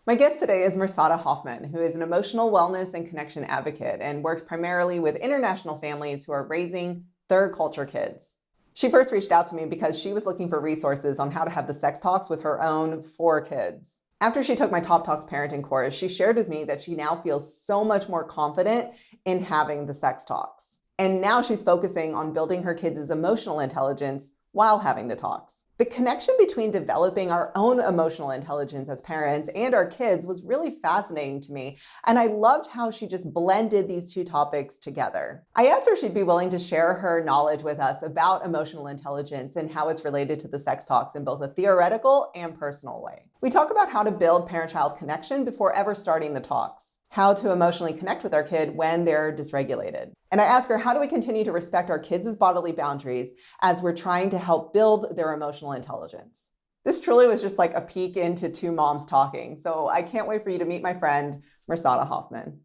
My guest today is Mirsada Hoffman, who is an emotional wellness and connection advocate and works primarily with international families who are raising third culture kids. She first reached out to me because she was looking for resources on how to have the sex talks with her own 4 kids. After she took my Top Talks parenting course, she shared with me that she now feels so much more confident in having the sex talks. And now she's focusing on building her kids' emotional intelligence while having the talks. The connection between developing our own emotional intelligence as parents and our kids was really fascinating to me, and I loved how she just blended these two topics together. I asked her if she'd be willing to share her knowledge with us about emotional intelligence and how it's related to the sex talks in both a theoretical and personal way. We talk about how to build parent-child connection before ever starting the talks, how to emotionally connect with our kid when they're dysregulated. And I ask her, how do we continue to respect our kids' bodily boundaries as we're trying to help build their emotional intelligence? This truly was just like a peek into two moms talking. So I can't wait for you to meet my friend, Mirsada Hoffman.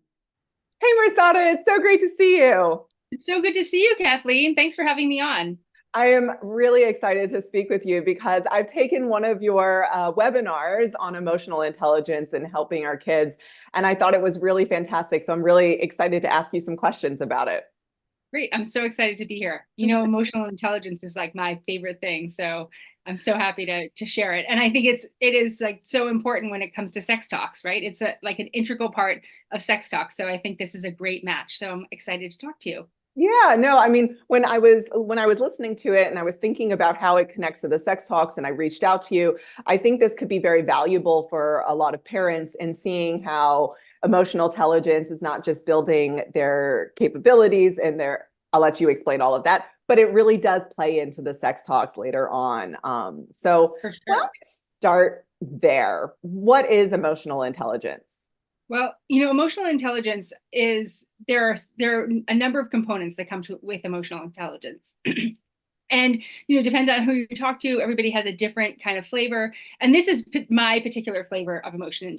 Hey, Mirsada, it's so great to see you. It's so good to see you, Kathleen. Thanks for having me on. I am really excited to speak with you because I've taken one of your webinars on emotional intelligence and helping our kids, and I thought it was really fantastic. So I'm really excited to ask you some questions about it. Great. I'm so excited to be here. Emotional intelligence is like my favorite thing. So I'm so happy to share it. And I think it is like so important when it comes to sex talks, right? It's like an integral part of sex talks. So I think this is a great match. So I'm excited to talk to you. Yeah, no, I mean, when I was listening to it and I was thinking about how it connects to the sex talks and I reached out to you, I think this could be very valuable for a lot of parents in seeing how emotional intelligence is not just building their capabilities and their, I'll let you explain all of that, but it really does play into the sex talks later on. So For why don't sure. we start there? What is emotional intelligence? Well, emotional intelligence is there are a number of components that come with emotional intelligence. And depends on who you talk to. Everybody has a different kind of flavor, and this is my particular flavor of emotional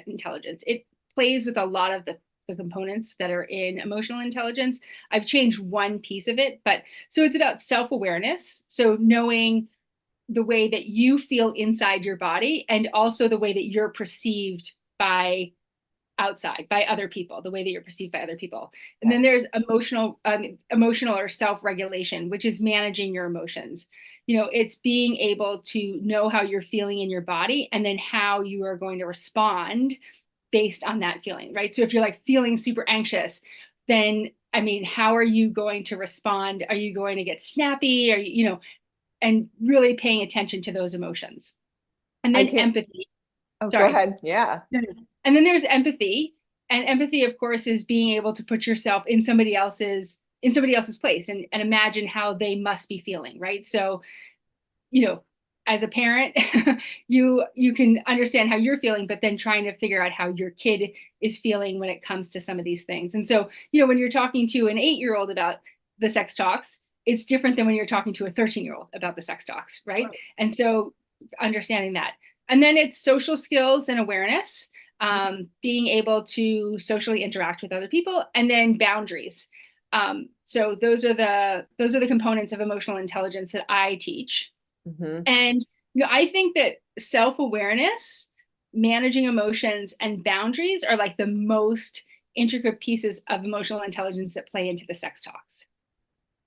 intelligence. It plays with a lot of the components that are in emotional intelligence. I've changed one piece of it, but so it's about self-awareness, so knowing the way that you feel inside your body and also the way that you're perceived by outside, by other people, the way that you're perceived by other people. And Okay. then there's emotional or self-regulation, which is managing your emotions. It's being able to know how you're feeling in your body and then how you are going to respond based on that feeling, right? So if you're like feeling super anxious, then I mean, how are you going to respond? Are you going to get snappy? Are and really paying attention to those emotions. And I then can't, empathy. oh, go Sorry. ahead. Yeah. And then there's empathy. And empathy, of course, is being able to put yourself in somebody else's place and imagine how they must be feeling, right? So, you know, as a parent, you can understand how you're feeling, but then trying to figure out how your kid is feeling when it comes to some of these things. And so, when you're talking to an 8-year-old about the sex talks, it's different than when you're talking to a 13-year-old about the sex talks, right? And so understanding that. And then it's social skills and awareness, being able to socially interact with other people, and then boundaries. So those are the components of emotional intelligence that I teach. Mm-hmm. And I think that self-awareness, managing emotions, and boundaries are like the most intricate pieces of emotional intelligence that play into the sex talks.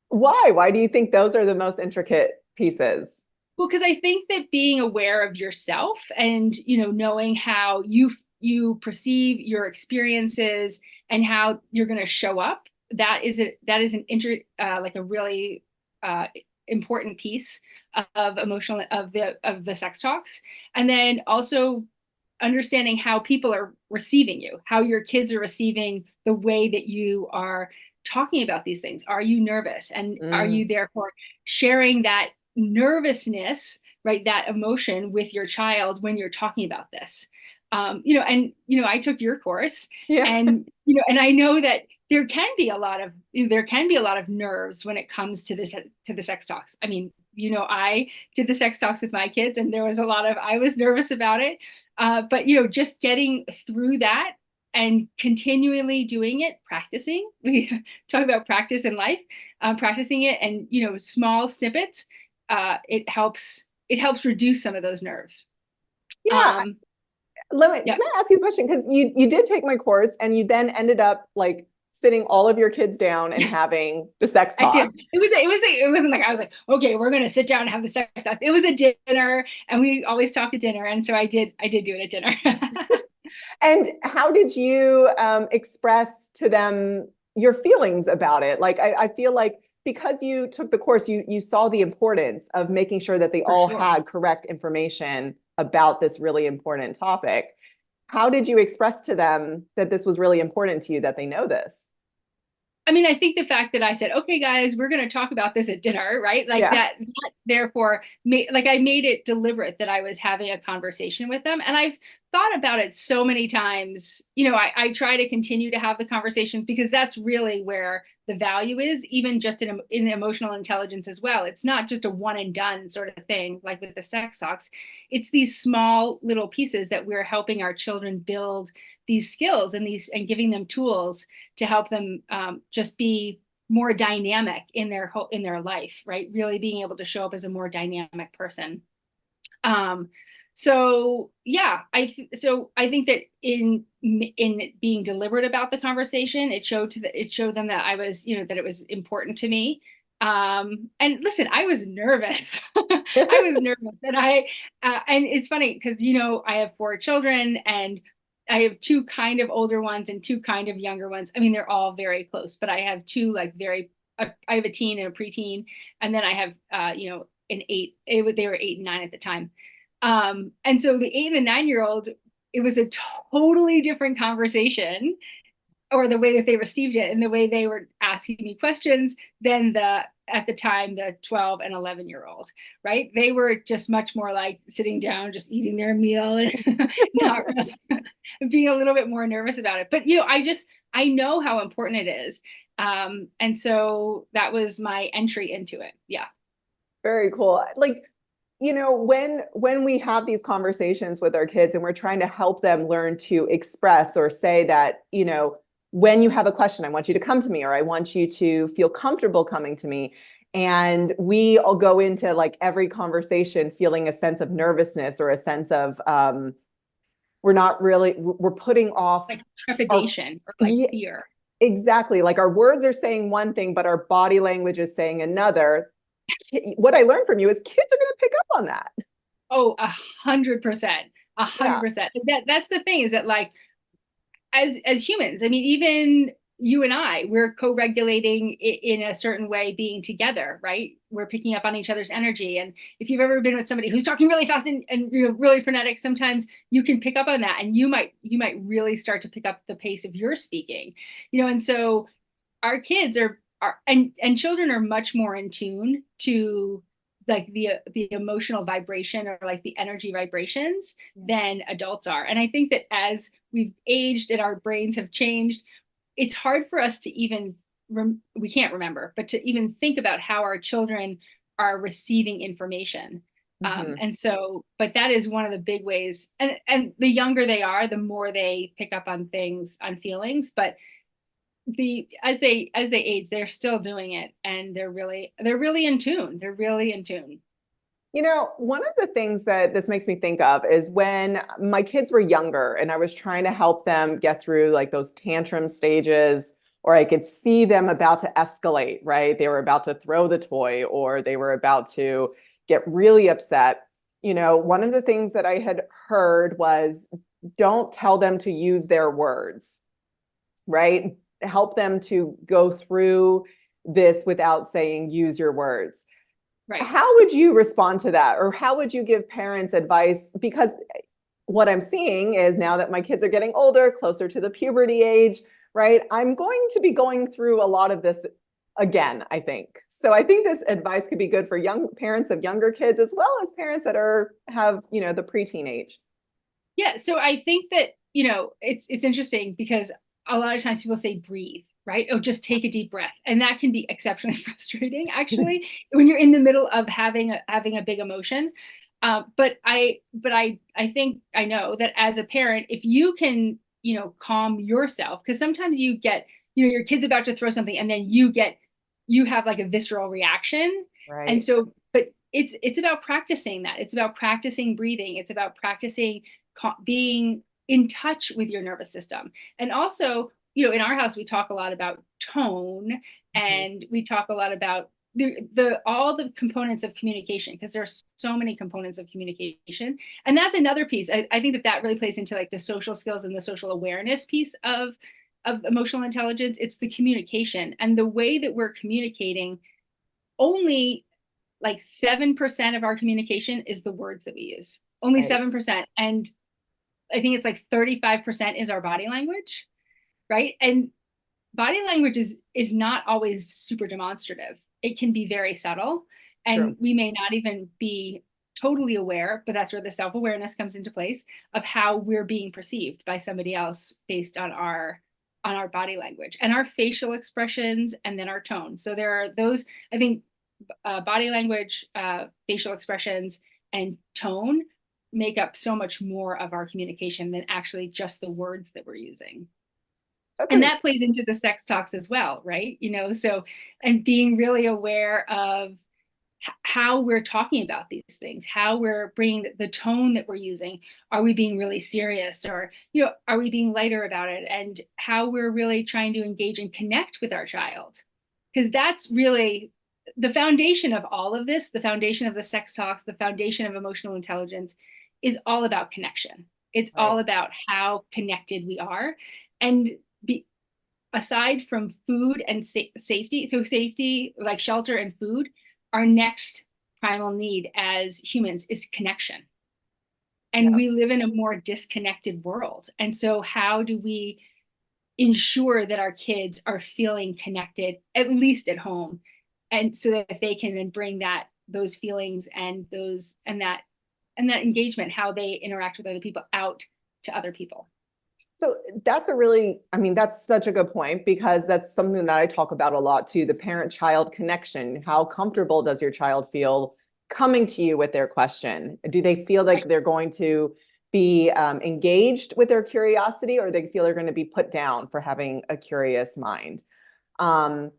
Why? Why do you think those are the most intricate pieces? Well, because I think that being aware of yourself and knowing how you perceive your experiences and how you're going to show up, that is like a really important piece of emotional of the sex talks. And then also understanding how people are receiving you, how your kids are receiving the way that you are talking about these things. Are you nervous? And are Mm, you therefore sharing that nervousness, right, that emotion with your child when you're talking about this? I took your course, yeah. and I know that there can be a lot of nerves when it comes to the sex talks. I mean, I did the sex talks with my kids, and there was I was nervous about it. But just getting through that and continually doing it, practicing. We talk about practice in life, practicing it, and small snippets. It helps reduce some of those nerves. Yeah. Um, Yeah, can I ask you a question? Because you did take my course and you then ended up like sitting all of your kids down and having the sex I talk. did. It wasn't like I was like, okay, we're gonna sit down and have the sex stuff. It was a dinner, and we always talk at dinner, and so I did do it at dinner. And how did you express to them your feelings about it? Like, I feel like because you took the course, you saw the importance of making sure that they For all sure. had correct information about this really important topic. How did you express to them that this was really important to you, that they know this? I mean, I think the fact that I said, okay, guys, we're going to talk about this at dinner, right? Like Yeah. that therefore, like I made it deliberate that I was having a conversation with them. And I've thought about it so many times. I try to continue to have the conversations because that's really where the value is, even just in emotional intelligence as well. It's not just a one and done sort of thing, like with the sex talks. It's these small little pieces that we're helping our children build these skills and giving them tools to help them just be more dynamic in their life, right? Really being able to show up as a more dynamic person. Um, so yeah, I think that in being deliberate about the conversation, it showed them that I was, that it was important to me. And listen, I was nervous. I was nervous, and it's funny because I have four children, and I have two kind of older ones and two kind of younger ones. I mean, they're all very close, but I have two like I have a teen and a preteen, and then I have an eight. They were 8 and 9 at the time. And so the 8 and 9 year old, it was a totally different conversation, or the way that they received it and the way they were asking me questions than at the time the 12 and 11-year-old, right? They were just much more like sitting down, just eating their meal and not really being a little bit more nervous about it. But I know how important it is. And so that was my entry into it. Yeah. Very cool. Like, when we have these conversations with our kids and we're trying to help them learn to express or say that, when you have a question, I want you to come to me, or I want you to feel comfortable coming to me. And we all go into like every conversation feeling a sense of nervousness or a sense of we're putting off Like our, trepidation or like yeah, fear. exactly. Like our words are saying one thing, but our body language is saying another. What I learned from you is kids are going to pick up on that. Oh, 100%. A hundred Yeah. percent. That's the thing, is that like as humans, I mean, even you and I, we're co-regulating in a certain way being together, right? We're picking up on each other's energy. And if you've ever been with somebody who's talking really fast and really frenetic, sometimes you can pick up on that, and you might really start to pick up the pace of your speaking. And so our kids and children are much more in tune to like the emotional vibration, or like the energy vibrations, than adults are. And I think that as we've aged and our brains have changed, it's hard for us to even we can't remember, but to even think about how our children are receiving information. Mm-hmm. And so, but that is one of the big ways. And the younger they are, the more they pick up on things, on feelings. But as they age, they're still doing it, and they're really in tune. They're really in tune. One of the things that this makes me think of is when my kids were younger and I was trying to help them get through like those tantrum stages, or I could see them about to escalate, right? They were about to throw the toy or they were about to get really upset. One of the things that I had heard was don't tell them to use their words, right? Help them to go through this without saying use your words. Right. How would you respond to that? Or how would you give parents advice? Because what I'm seeing is now that my kids are getting older, closer to the puberty age, right? I'm going to be going through a lot of this again, I think. So I think this advice could be good for young parents of younger kids as well as parents that have, the preteen age. Yeah. So I think that, it's interesting because a lot of times people say breathe, right? Oh, just take a deep breath. And that can be exceptionally frustrating, actually, when you're in the middle of having a big emotion. But I think I know that as a parent, if you can, calm yourself, because sometimes you get, your kid's about to throw something, and then you have like a visceral reaction. Right. And so, but it's about practicing that. It's about practicing breathing. It's about practicing being in touch with your nervous system. And also, you know, in our house, we talk a lot about tone, Mhm. and we talk a lot about the all the components of communication, because there's so many components of communication. And that's another piece. I think that that really plays into like the social skills and the social awareness piece of emotional intelligence. It's the communication and the way that we're communicating. Only like 7% of our communication is the words that we use. Only Right. 7%. And I think it's like 35% is our body language, right? And body language is not always super demonstrative. It can be very subtle, and True. we may not even be totally aware, but that's where the self-awareness comes into place of how we're being perceived by somebody else based on our body language and our facial expressions and then our tone. So there are those, I think, body language, facial expressions, and tone make up so much more of our communication than actually just the words that we're using. That's And an that plays into the sex talks as well, right? You know, so, and being really aware of how we're talking about these things, how we're bringing the tone that we're using. Are we being really serious, or, you know, are we being lighter about it? And how we're really trying to engage and connect with our child. Because that's really the foundation of all of this, the foundation of the sex talks, the foundation of emotional intelligence is all about connection. It's right. all about how connected we are. And be, aside from food and safety, so safety, like shelter and food, our next primal need as humans is connection. And Yeah. we live in a more disconnected world. And so, how do we ensure that our kids are feeling connected, at least at home, and so that they can then bring that those feelings and those and that engagement, how they interact with other people, out to other people? So that's a really, I mean, that's such a good point because that's something that I talk about a lot too, the parent-child connection. How comfortable does your child feel coming to you with their question? Do they feel like Right. they're going to be engaged with their curiosity, or they feel they're going to be put down for having a curious mind? Um,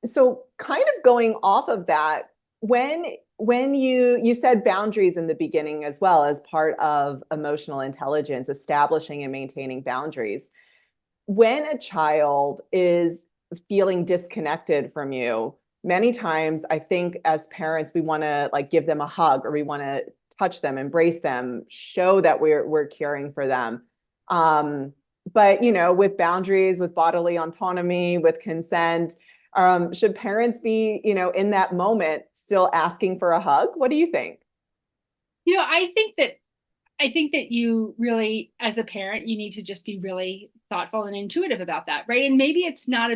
so kind of going off of that, when you said boundaries in the beginning as well as part of emotional intelligence, establishing and maintaining boundaries. When a child is feeling disconnected from you, many times I think as parents we want to like give them a hug, or we want to touch them, embrace them, show that we're caring for them. Um, but you know, with boundaries, with bodily autonomy, with consent, should parents be, you know, in that moment still asking for a hug? What do you think? You know, I think that you really, as a parent, you need to just be really thoughtful and intuitive about that, right? And maybe it's not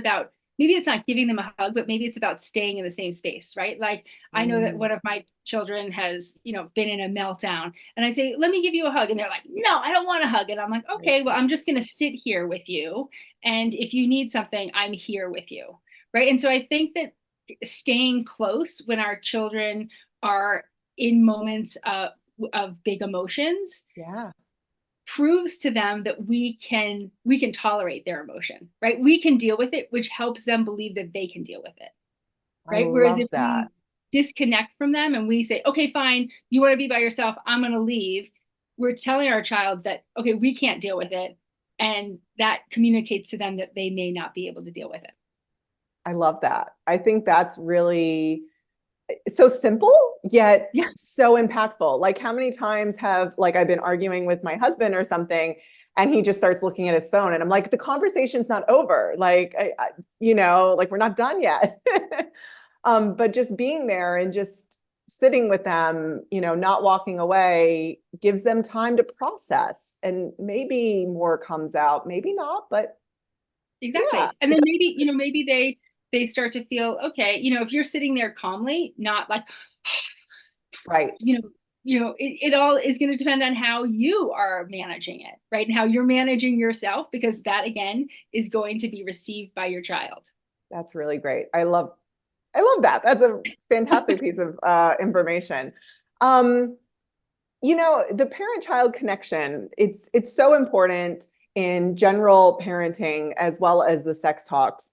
giving them a hug, but maybe it's about staying in the same space, right? Like, I know that Mm, one of my children has, you know, been in a meltdown, and I say, let me give you a hug. And they're like, no, I don't want a hug. And I'm like, right. okay, well, I'm just going to sit here with you. And if you need something, I'm here with you, right? And so I think that staying close when our children are in moments of big emotions Yeah. proves to them that we can tolerate their emotion, right? We can deal with it, which helps them believe that they can deal with it, I right? Whereas love if that. we disconnect from them and we say, okay, fine, you want to be by yourself, I'm going to leave, we're telling our child that, okay, we can't deal with it, and that communicates to them that they may not be able to deal with it. I love that. I think that's really so simple yet Yeah. so impactful. Like how many times have like I've been arguing with my husband or something, and he just starts looking at his phone, and I'm like, the conversation's not over. Like you know, like we're not done yet. But just being there and just sitting with them, you know, not walking away, gives them time to process, and maybe more comes out, maybe not, but yeah, Exactly. And then maybe, you know, maybe they start to feel, okay, you know, if you're sitting there calmly, not like, right. it all is going to depend on how you are managing it, right? And how you're managing yourself, because that again is going to be received by your child. That's really great. I love that. That's a fantastic piece of information. Um, you know, the parent-child connection, it's so important in general parenting as well as the sex talks.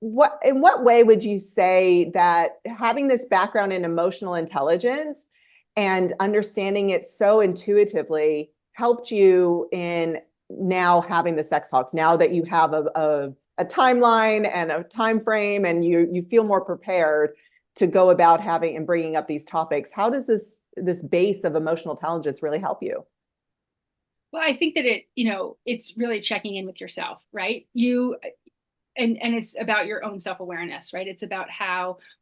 What in what way would you say that having this background in emotional intelligence and understanding it so intuitively helped you in now having the sex talks, now that you have a timeline and a time frame and you feel more prepared to go about having and bringing up these topics? How does this base of emotional intelligence really help you? Well, I think that it's really checking in with yourself, right? And it's about your own self-awareness, right? It's about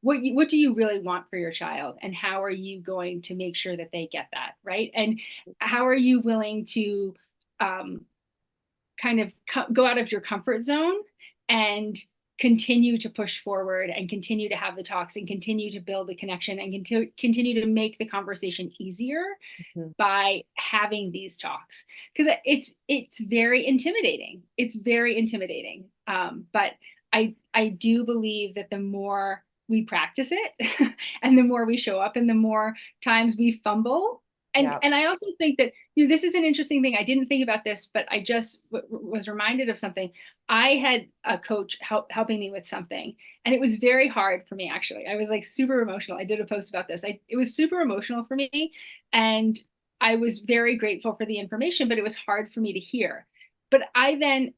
what do you really want for your child, and how are you going to make sure that they get that, right? And how are you willing to um, kind of go out of your comfort zone and continue to push forward and continue to have the talks and continue to build the connection and continue to make the conversation easier Mhm. by having these talks, because it's very intimidating. It's very intimidating. But I do believe that the more we practice it and the more we show up and the more times we fumble. And Yeah. and I also think that this is an interesting thing. I didn't think about this, but I just was reminded of something. I had a coach helping me with something, and it was very hard for me, actually. I was like super emotional. I did a post about this. It was super emotional for me, and I was very grateful for the information, but it was hard for me to hear. But I then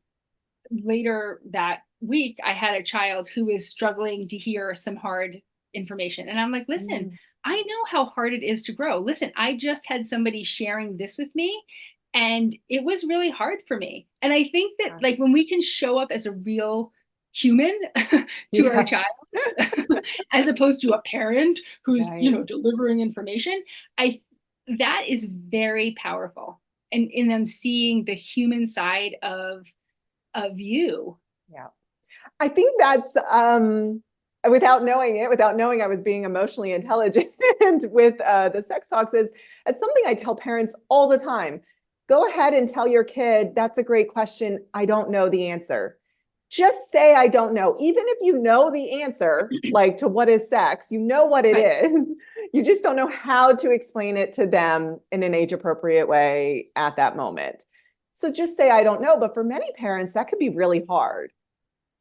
later that week, I had a child who was struggling to hear some hard information. And I'm like, listen, Mm. I know how hard it is to grow. Listen, I just had somebody sharing this with me, and it was really hard for me. And I think that, Yeah. like, when we can show up as a real human to our child, Yes. as opposed to a parent who's, Right. delivering information, I that is very powerful. And in them seeing the human side of you. Yeah. I think that's without knowing it, without knowing I was being emotionally intelligent with the sex talks, is it's something I tell parents all the time. Go ahead and tell your kid, that's a great question. I don't know the answer. Just say I don't know. Even if you know the answer, like to what is sex, you know what it Right. is. You just don't know how to explain it to them in an age appropriate way at that moment. So just say I don't know. But for many parents, that could be really hard.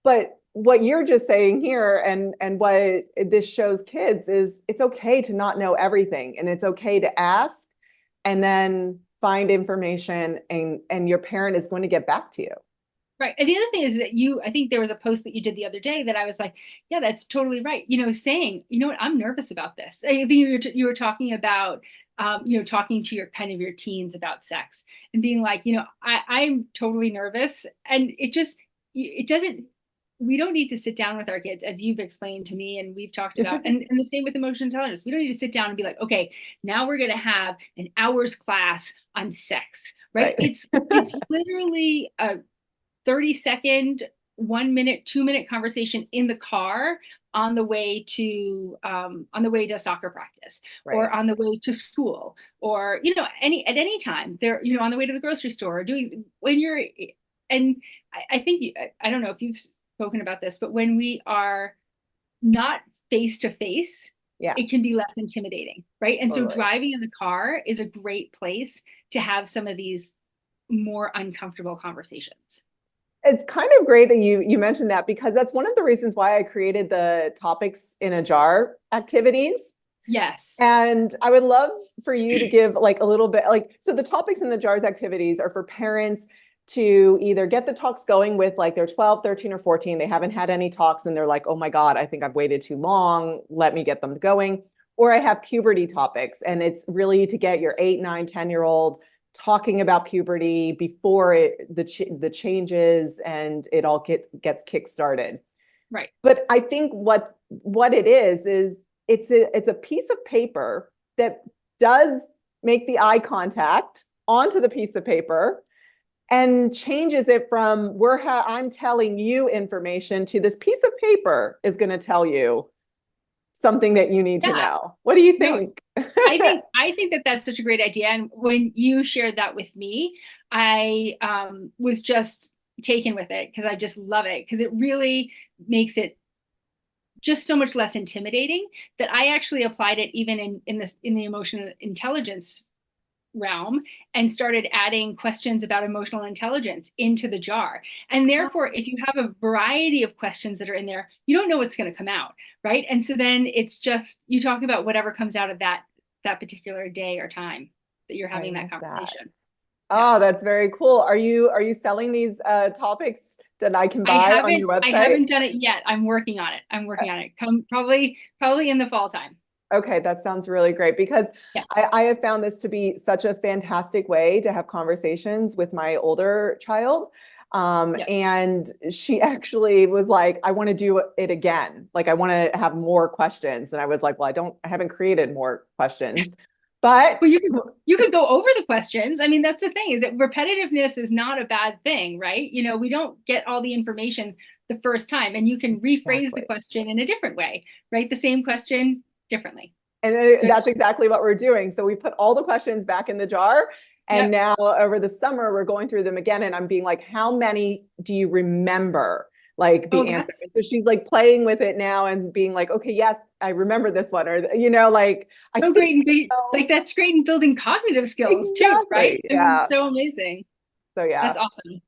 But what you're just saying here and what this shows kids is it's okay to not know everything, and it's okay to ask and then find information, and your parent is going to get back to you. Right. And the other thing is that I think there was a post that you did the other day that I was like, yeah, that's totally right. Saying, what, I'm nervous about this. I think you were talking about, talking to your teens about sex and being like, I'm totally nervous. And it doesn't, we don't need to sit down with our kids, as you've explained to me and we've talked about, and the same with emotional intelligence. We don't need to sit down and be like, okay, now we're going to have an hour's class on sex, right? Right. It's literally a 30-second, 1 minute, 2 minute conversation in the car on the way to soccer practice, or Right. on the way to school, or at any time, they're on the way to the grocery store, or doing when you're and I think I don't know if you've spoken about this, but when we are not face to face, Yeah, it can be less intimidating, right? And so totally. driving in the car is a great place to have some of these more uncomfortable conversations. It's kind of great that you mentioned that, because that's one of the reasons why I created the topics in a jar activities. Yes. And I would love for you to give like a little bit, like, so the topics in the jars activities are for parents to either get the talks going with, like, they're 12, 13, or 14. They haven't had any talks and they're like, oh my God, I think I've waited too long. Let me get them going. Or I have puberty topics, and it's really to get your 8, 9, 10-year-old talking about puberty before the changes and it all gets kick-started. Right. But I think what it is it's a piece of paper that does make the eye contact onto the piece of paper and changes it from I'm telling you information to this piece of paper is going to tell you something that you need to Yeah. know. What do you No, think? I think that that's such a great idea. And when you shared that with me, I was just taken with it, because I just love it, because it really makes it just so much less intimidating, that I actually applied it even in the emotional intelligence realm, and started adding questions about emotional intelligence into the jar. And therefore, if you have a variety of questions that are in there, you don't know what's going to come out, right? And so then it's just you talk about whatever comes out of that particular day or time that you're I having that love that. conversation. Yeah. Oh, that's very cool. Are you selling these topics that I can buy on your I website? haven't done it yet. I'm working on it. I'm working on it. Come probably in the fall time. Okay, that sounds really great because Yeah. I have found this to be such a fantastic way to have conversations with my older child. Yeah. And she actually was like, I want to do it again. Like, I want to have more questions. And I was like, well, I haven't created more questions, but Well, you could go over the questions. I mean, that's the thing is that repetitiveness is not a bad thing, right? We don't get all the information the first time, and you can rephrase the exactly. question in a different way, right? The same question differently. And So, that's exactly what we're doing. So we put all the questions back in the jar. And yep. now over the summer, we're going through them again. And I'm being like, how many do you remember? Like Oh, the answer. that's So she's like playing with it now and being like, okay, yes, I remember this one. Or, like, I so think, great and so. like that's great in building cognitive skills too, right? Exactly. I mean, Yeah. so amazing. So, yeah. That's awesome.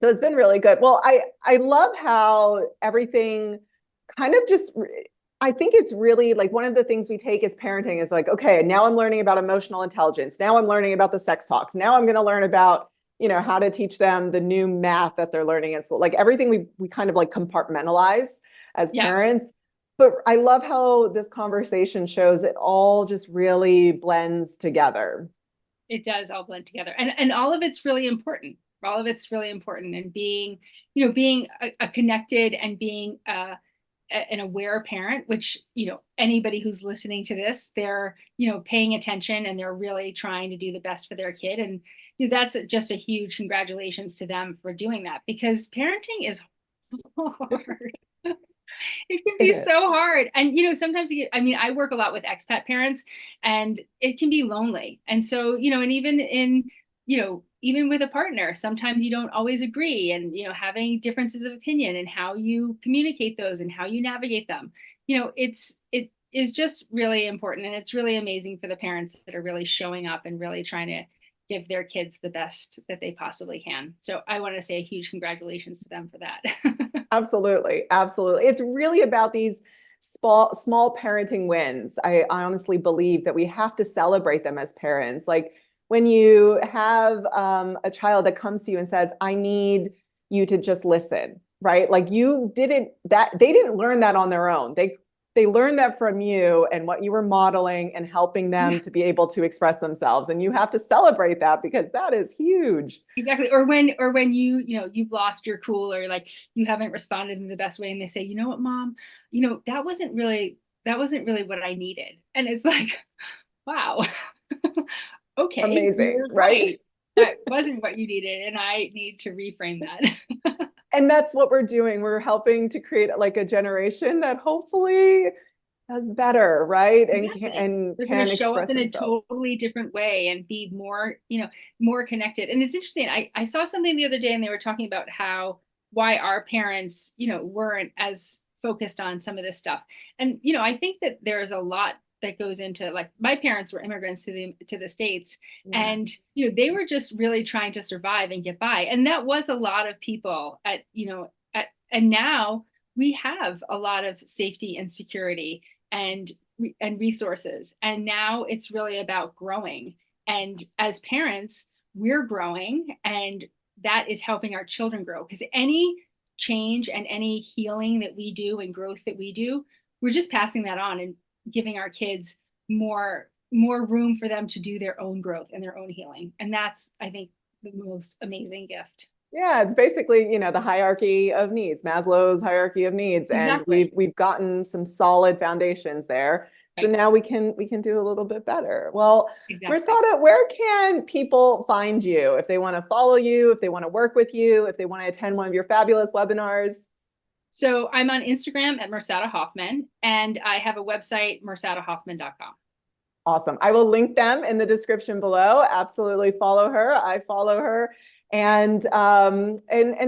So it's been really good. Well, I love how everything kind of just I think it's really like one of the things we take as parenting is like, okay, now I'm learning about emotional intelligence. Now I'm learning about the sex talks. Now I'm going to learn about, how to teach them the new math that they're learning in school. Like everything we kind of like compartmentalize as Yeah. parents. But I love how this conversation shows it all just really blends together. It does all blend together, and all of it's really important. All of it's really important, and being being a connected and being an aware parent, which anybody who's listening to this, they're paying attention and they're really trying to do the best for their kid. And that's just a huge congratulations to them for doing that, because parenting is hard. It can It be is. so hard. And, sometimes, I mean, I work a lot with expat parents, and it can be lonely. And so, and even with a partner, sometimes you don't always agree, and, having differences of opinion and how you communicate those and how you navigate them, it is just really important. And it's really amazing for the parents that are really showing up and really trying to give their kids the best that they possibly can. So I want to say a huge congratulations to them for that. Absolutely. Absolutely. It's really about these small parenting wins. I honestly believe that we have to celebrate them as parents. Like when you have a child that comes to you and says, I need you to just listen, right? Like you didn't that they didn't learn that on their own. They learned that from you and what you were modeling and helping them Yeah. to be able to express themselves. And you have to celebrate that because that is huge. Exactly. Or when you've lost your cool, or like you haven't responded in the best way, and they say, you know what, mom, that wasn't really what I needed. And it's like, wow. Okay, Amazing, you're right? right. That wasn't what you needed, and I need to reframe that. And that's what we're doing. We're helping to create like a generation that hopefully does better, right? And can Exactly. They're going to can show up express in a themselves. totally different way and be more connected. And it's interesting. I saw something the other day, and they were talking about why our parents, weren't as focused on some of this stuff. And, I think that there's a lot that goes into, like, my parents were immigrants to the States, Yeah. and, they were just really trying to survive and get by. And that was a lot of people and now we have a lot of safety and security and resources. And now it's really about growing. And as parents, we're growing, and that is helping our children grow, because any change and any healing that we do and growth that we do, we're just passing that on and giving our kids more room for them to do their own growth and their own healing. And that's, I think, the most amazing gift. Yeah, it's basically, the hierarchy of needs, Maslow's hierarchy of needs, and we've Exactly. we've gotten some solid foundations there. So Right. now we can do a little bit better. Well, Exactly. Mirsada, where can people find you if they want to follow you, if they want to work with you, if they want to attend one of your fabulous webinars? So I'm on Instagram at Mirsada Hoffman, and I have a website, mirsadahoffman.com. Awesome. I will link them in the description below. Absolutely follow her. I follow her and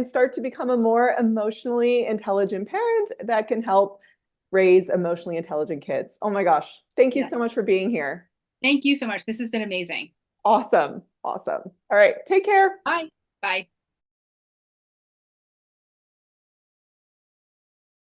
start to become a more emotionally intelligent parent that can help raise emotionally intelligent kids. Oh my gosh. Thank you so Yes. much for being here. Thank you so much. This has been amazing. Awesome. Awesome. All right. Take care. Bye. Bye.